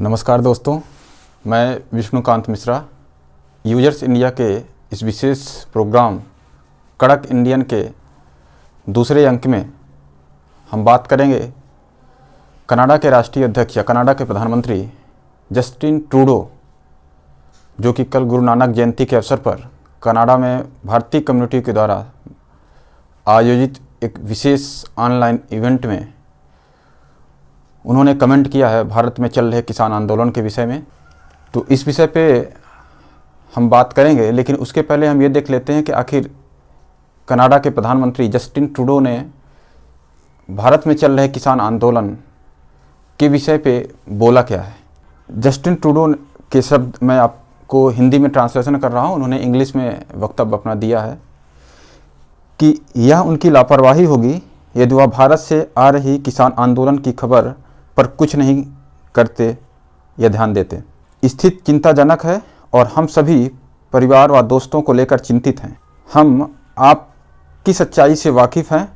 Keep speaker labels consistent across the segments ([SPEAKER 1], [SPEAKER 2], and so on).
[SPEAKER 1] नमस्कार दोस्तों, मैं विष्णुकांत मिश्रा यूजर्स इंडिया के इस विशेष प्रोग्राम कड़क इंडियन के दूसरे अंक में हम बात करेंगे कनाडा के राष्ट्रीय अध्यक्ष या कनाडा के प्रधानमंत्री जस्टिन ट्रूडो, जो कि कल गुरु नानक जयंती के अवसर पर कनाडा में भारतीय कम्युनिटी के द्वारा आयोजित एक विशेष ऑनलाइन इवेंट में उन्होंने कमेंट किया है भारत में चल रहे किसान आंदोलन के विषय में। तो इस विषय पे हम बात करेंगे, लेकिन उसके पहले हम ये देख लेते हैं कि आखिर कनाडा के प्रधानमंत्री जस्टिन ट्रूडो ने भारत में चल रहे किसान आंदोलन के विषय पे बोला क्या है। जस्टिन ट्रूडो के शब्द मैं आपको हिंदी में ट्रांसलेशन कर रहा हूँ। उन्होंने इंग्लिश में वक्तव्य अपना दिया है कि यह उनकी लापरवाही होगी यदि वह भारत से आ रही किसान आंदोलन की खबर पर कुछ नहीं करते या ध्यान देते। स्थिति चिंताजनक है और हम सभी परिवार व दोस्तों को लेकर चिंतित हैं। हम आपकी सच्चाई से वाकिफ़ हैं।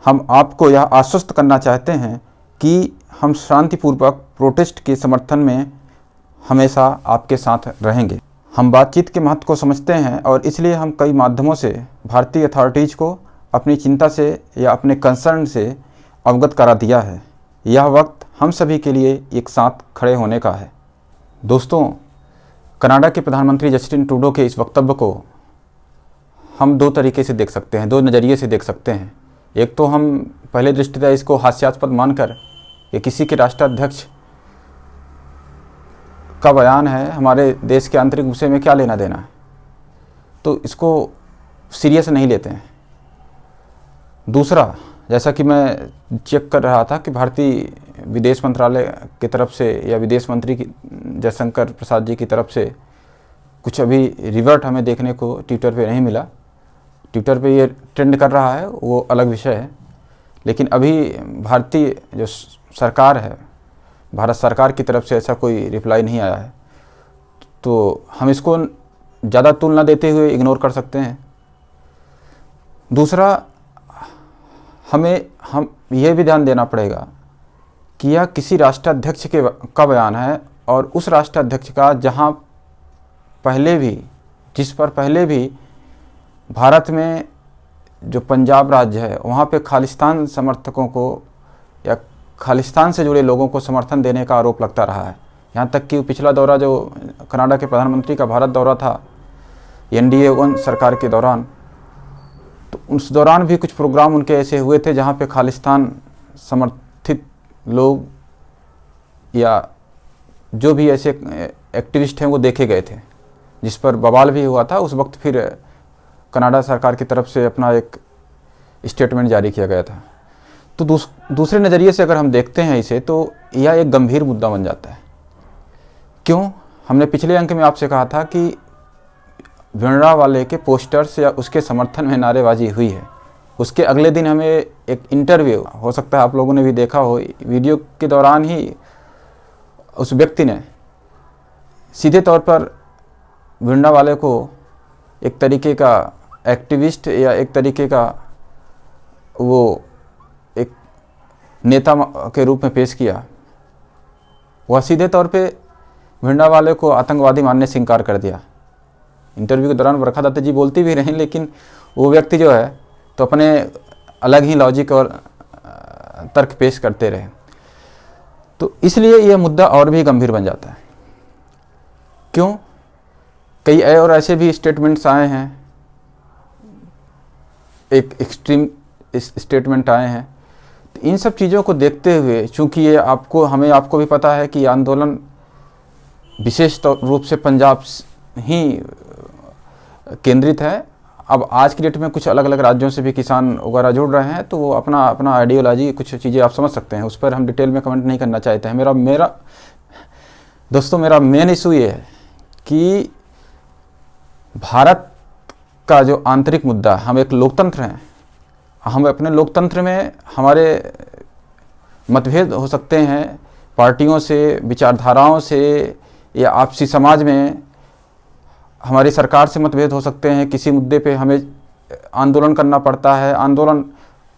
[SPEAKER 1] हम आपको यह आश्वस्त करना चाहते हैं कि हम शांतिपूर्वक प्रोटेस्ट के समर्थन में हमेशा आपके साथ रहेंगे। हम बातचीत के महत्व को समझते हैं और इसलिए हम कई माध्यमों से भारतीय अथॉरिटीज़ को अपनी चिंता से या अपने कंसर्न से अवगत करा दिया है। यह वक्त हम सभी के लिए एक साथ खड़े होने का है। दोस्तों, कनाडा के प्रधानमंत्री जस्टिन ट्रूडो के इस वक्तव्य को हम दो तरीके से देख सकते हैं, दो नज़रिए से देख सकते हैं। एक तो हम पहले दृष्टितः इसको हास्यास्पद मानकर ये किसी के राष्ट्राध्यक्ष का बयान है, हमारे देश के आंतरिक विषय में क्या लेना देना है, तो इसको सीरियस नहीं लेते हैं। दूसरा, जैसा कि मैं चेक कर रहा था कि भारतीय विदेश मंत्रालय की तरफ से या विदेश मंत्री की जयशंकर प्रसाद जी की तरफ से कुछ अभी रिवर्ट हमें देखने को ट्विटर पे नहीं मिला। ट्विटर पे ये ट्रेंड कर रहा है, वो अलग विषय है, लेकिन अभी भारतीय जो सरकार है, भारत सरकार की तरफ से ऐसा कोई रिप्लाई नहीं आया है। तो हम इसको ज़्यादा तुलना देते हुए इग्नोर कर सकते हैं। दूसरा, हम ये भी ध्यान देना पड़ेगा कि यह किसी राष्ट्राध्यक्ष का बयान है और उस राष्ट्राध्यक्ष का जहां जिस पर पहले भी भारत में जो पंजाब राज्य है वहाँ पे खालिस्तान समर्थकों को या खालिस्तान से जुड़े लोगों को समर्थन देने का आरोप लगता रहा है। यहाँ तक कि पिछला दौरा जो कनाडा के प्रधानमंत्री का भारत दौरा था NDA 1 सरकार के दौरान, तो उस दौरान भी कुछ प्रोग्राम उनके ऐसे हुए थे जहाँ पे खालिस्तान समर्थित लोग या जो भी ऐसे एक्टिविस्ट हैं वो देखे गए थे, जिस पर बवाल भी हुआ था। उस वक्त फिर कनाडा सरकार की तरफ से अपना एक स्टेटमेंट जारी किया गया था। तो दूसरे नज़रिए से अगर हम देखते हैं इसे, तो यह एक गंभीर मुद्दा बन जाता है। क्यों? हमने पिछले अंक में आपसे कहा था कि भिंडरावाले के पोस्टर्स या उसके समर्थन में नारेबाजी हुई है। उसके अगले दिन हमें एक इंटरव्यू, हो सकता है आप लोगों ने भी देखा हो, वीडियो के दौरान ही उस व्यक्ति ने सीधे तौर पर भिंडरावाले को एक तरीके का एक्टिविस्ट या एक तरीके का वो एक नेता के रूप में पेश किया। वह सीधे तौर पे भिंडरावाले को आतंकवादी मानने से इनकार कर दिया। इंटरव्यू के दौरान वर्षा दत्त जी बोलती भी रहीं, लेकिन वो व्यक्ति जो है तो अपने अलग ही लॉजिक और तर्क पेश करते रहे। तो इसलिए यह मुद्दा और भी गंभीर बन जाता है। क्यों? कई और ऐसे भी स्टेटमेंट्स आए हैं, एक एक्सट्रीम स्टेटमेंट आए हैं। तो इन सब चीज़ों को देखते हुए, चूँकि ये आपको भी पता है कि आंदोलन विशेष रूप से पंजाब ही केंद्रित है। अब आज की डेट में कुछ अलग अलग राज्यों से भी किसान वगैरह जुड़ रहे हैं, तो वो अपना आइडियोलॉजी, कुछ चीज़ें आप समझ सकते हैं। उस पर हम डिटेल में कमेंट नहीं करना चाहते हैं। मेरा मेन इशू ये है कि भारत का जो आंतरिक मुद्दा, हम एक लोकतंत्र हैं, हम अपने लोकतंत्र में हमारे मतभेद हो सकते हैं पार्टियों से, विचारधाराओं से, या आपसी समाज में हमारी सरकार से मतभेद हो सकते हैं। किसी मुद्दे पे हमें आंदोलन करना पड़ता है। आंदोलन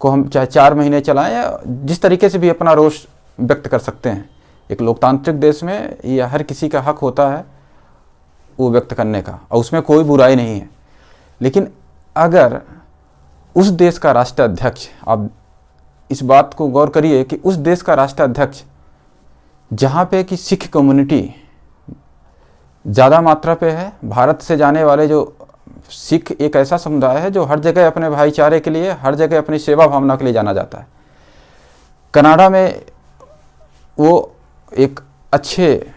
[SPEAKER 1] को हम चाहे 4 महीने चलाएं या जिस तरीके से भी अपना रोष व्यक्त कर सकते हैं, एक लोकतांत्रिक देश में यह हर किसी का हक होता है वो व्यक्त करने का, और उसमें कोई बुराई नहीं है। लेकिन अगर उस देश का राष्ट्राध्यक्ष, आप इस बात को गौर करिए कि उस देश का राष्ट्राध्यक्ष जहाँ पे कि सिख कम्युनिटी ज़्यादा मात्रा पे है, भारत से जाने वाले जो सिख एक ऐसा समुदाय है जो हर जगह अपने भाईचारे के लिए, हर जगह अपनी सेवा भावना के लिए जाना जाता है। कनाडा में वो एक अच्छे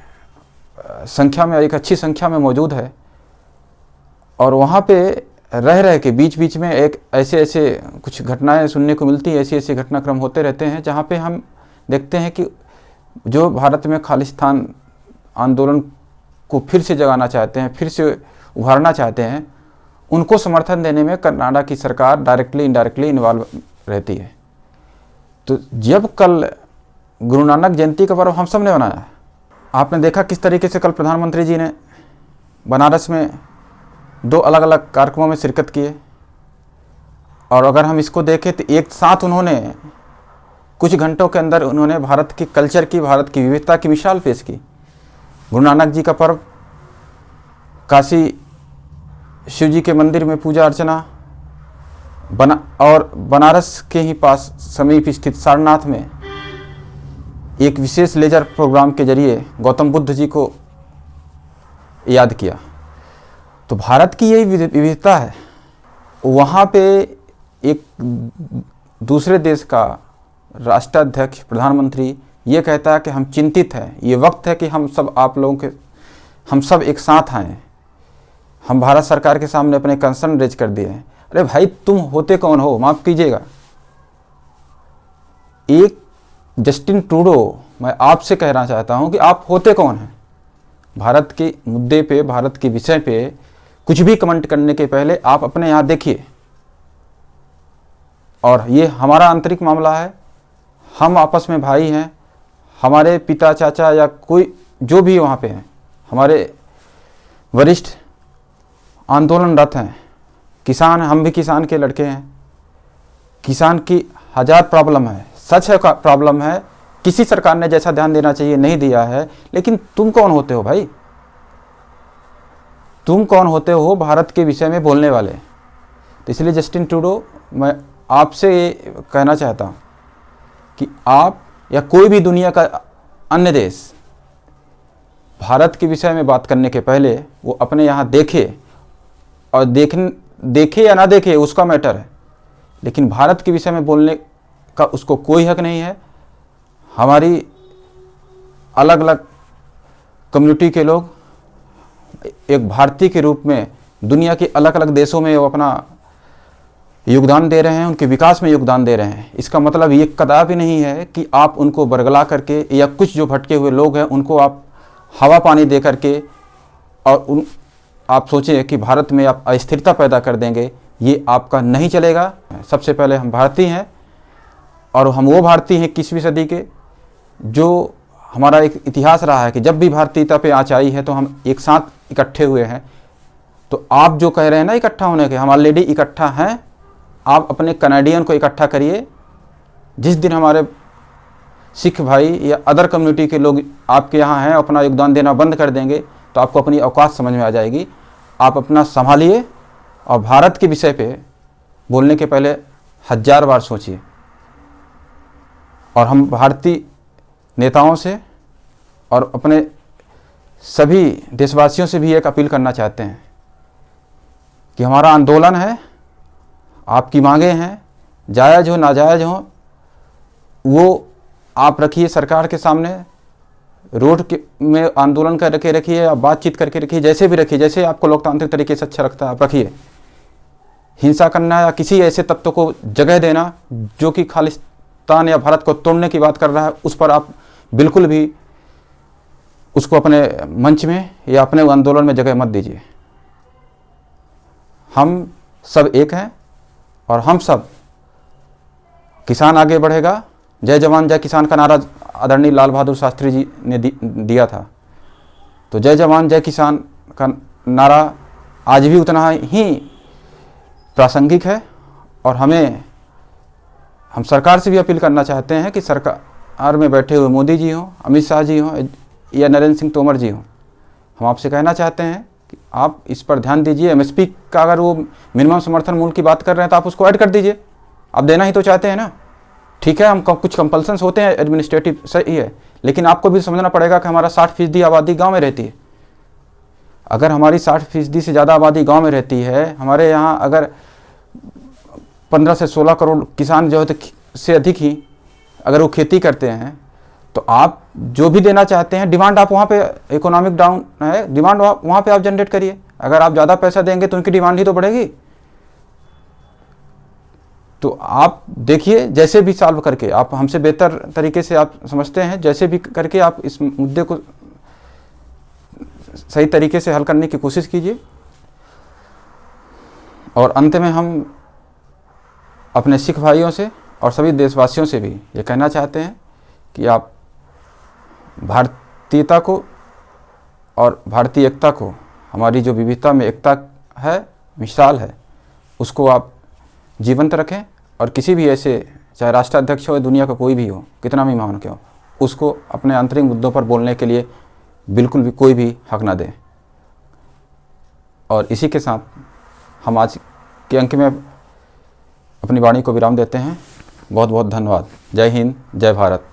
[SPEAKER 1] संख्या में, एक अच्छी संख्या में मौजूद है, और वहाँ पे रह के बीच बीच में एक ऐसे कुछ घटनाएं सुनने को मिलती हैं, ऐसे घटनाक्रम होते रहते हैं जहाँ पे हम देखते हैं कि जो भारत में खालिस्तान आंदोलन को फिर से जगाना चाहते हैं, फिर से उभारना चाहते हैं, उनको समर्थन देने में कनाडा की सरकार डायरेक्टली इनडायरेक्टली इन्वॉल्व रहती है। तो जब कल गुरु नानक जयंती का पर्व हम सब ने मनाया, आपने देखा किस तरीके से कल प्रधानमंत्री जी ने बनारस में 2 अलग अलग कार्यक्रमों में शिरकत किए, और अगर हम इसको देखें तो एक साथ उन्होंने कुछ घंटों के अंदर उन्होंने भारत की कल्चर की, भारत की विविधता की मिसाल पेश की। गुरु नानक जी का पर्व, काशी शिव जी के मंदिर में पूजा अर्चना, और बनारस के ही पास समीप स्थित सारनाथ में एक विशेष लेजर प्रोग्राम के जरिए गौतम बुद्ध जी को याद किया। तो भारत की यही विविधता है। वहाँ पे एक दूसरे देश का राष्ट्राध्यक्ष, प्रधानमंत्री ये कहता है कि हम चिंतित हैं, ये वक्त है कि हम सब आप लोगों के, हम सब एक साथ आएँ, हम भारत सरकार के सामने अपने कंसर्न रेज कर दिए हैं। अरे भाई, तुम होते कौन हो? माफ़ कीजिएगा, एक जस्टिन ट्रूडो, मैं आपसे कहना चाहता हूं कि आप होते कौन हैं? भारत के मुद्दे पे, भारत के विषय पे कुछ भी कमेंट करने के पहले आप अपने यहाँ देखिए। और ये हमारा आंतरिक मामला है, हम आपस में भाई हैं, हमारे पिता चाचा या कोई जो भी वहाँ पे हैं, हमारे वरिष्ठ आंदोलनरत हैं, किसान, हम भी किसान के लड़के हैं। किसान की 1000 प्रॉब्लम है, सच है प्रॉब्लम है, किसी सरकार ने जैसा ध्यान देना चाहिए नहीं दिया है, लेकिन तुम कौन होते हो भाई? तुम कौन होते हो भारत के विषय में बोलने वाले? तो इसलिए जस्टिन ट्रूडो, मैं आपसे कहना चाहता हूँ कि आप या कोई भी दुनिया का अन्य देश भारत के विषय में बात करने के पहले वो अपने यहाँ देखे, और देखे या ना देखे उसका मैटर है, लेकिन भारत के विषय में बोलने का उसको कोई हक नहीं है। हमारी अलग अलग कम्युनिटी के लोग एक भारतीय के रूप में दुनिया के अलग अलग देशों में वो अपना योगदान दे रहे हैं, उनके विकास में योगदान दे रहे हैं। इसका मतलब ये कदापि नहीं है कि आप उनको बरगला करके या कुछ जो भटके हुए लोग हैं उनको आप हवा पानी दे करके और आप सोचें कि भारत में आप अस्थिरता पैदा कर देंगे, ये आपका नहीं चलेगा। सबसे पहले हम भारतीय हैं, और हम वो भारतीय हैं 21वीं सदी के, जो हमारा एक इतिहास रहा है कि जब भी भारतीयता पे आँच आई है तो हम एक साथ इकट्ठे हुए हैं। तो आप जो कह रहे हैं ना इकट्ठा होने के, हम ऑलरेडी इकट्ठा हैं। आप अपने कनाडियन को इकट्ठा करिए। जिस दिन हमारे सिख भाई या अदर कम्युनिटी के लोग आपके यहाँ हैं, अपना योगदान देना बंद कर देंगे, तो आपको अपनी औकात समझ में आ जाएगी। आप अपना संभालिए, और भारत के विषय पे बोलने के पहले 1000 बार सोचिए। और हम भारतीय नेताओं से और अपने सभी देशवासियों से भी एक अपील करना चाहते हैं कि हमारा आंदोलन है, आपकी मांगें हैं, जायज़ हो नाजायज़ हो, वो आप रखिए सरकार के सामने, रोड के में आंदोलन करके रखिए, आप बातचीत करके रखिए, जैसे भी रखिए, जैसे आपको लोकतांत्रिक तरीके से अच्छा लगता है आप रखिए। हिंसा करना या किसी ऐसे तत्व को जगह देना जो कि खालिस्तान या भारत को तोड़ने की बात कर रहा है, उस पर आप बिल्कुल भी उसको अपने मंच में या अपने आंदोलन में जगह मत दीजिए। हम सब एक हैं, और हम सब, किसान आगे बढ़ेगा। जय जवान जय किसान का नारा आदरणीय लाल बहादुर शास्त्री जी ने दिया था, तो जय जवान जय किसान का नारा आज भी उतना ही प्रासंगिक है। और हम सरकार से भी अपील करना चाहते हैं कि सरकार बिहार में बैठे हुए मोदी जी हों, अमित शाह जी हों या नरेंद्र सिंह तोमर जी हों, हम आपसे कहना चाहते हैं कि आप इस पर ध्यान दीजिए। एमएसपी का अगर वो मिनिमम समर्थन मूल्य की बात कर रहे हैं तो आप उसको ऐड कर दीजिए। आप देना ही तो चाहते हैं ना। ठीक है, हम कुछ कंपल्सन्स होते हैं एडमिनिस्ट्रेटिव, सही है, लेकिन आपको भी समझना पड़ेगा कि हमारा 60% आबादी गाँव में रहती है। अगर हमारी 60% से ज़्यादा आबादी गाँव में रहती है, हमारे यहाँ अगर 15 से 16 करोड़ किसान जो है से अधिक ही अगर वो खेती करते हैं, तो आप जो भी देना चाहते हैं डिमांड आप वहाँ पे, इकोनॉमिक डाउन है, डिमांड वहाँ पे आप जनरेट करिए। अगर आप ज़्यादा पैसा देंगे तो उनकी डिमांड ही तो बढ़ेगी। तो आप देखिए, जैसे भी सॉल्व करके, आप हमसे बेहतर तरीके से आप समझते हैं, जैसे भी करके आप इस मुद्दे को सही तरीके से हल करने की कोशिश कीजिए। और अंत में हम अपने सिख भाइयों से और सभी देशवासियों से भी ये कहना चाहते हैं कि आप भारतीयता को और भारतीय एकता को, हमारी जो विविधता में एकता है, मिसाल है, उसको आप जीवंत रखें। और किसी भी ऐसे, चाहे राष्ट्राध्यक्ष हो, दुनिया का कोई भी हो, कितना भी महान क्यों, उसको अपने आंतरिक मुद्दों पर बोलने के लिए बिल्कुल भी कोई भी हक ना दे। और इसी के साथ हम आज के अंक में अपनी वाणी को विराम देते हैं। बहुत बहुत धन्यवाद। जय हिंद, जय भारत।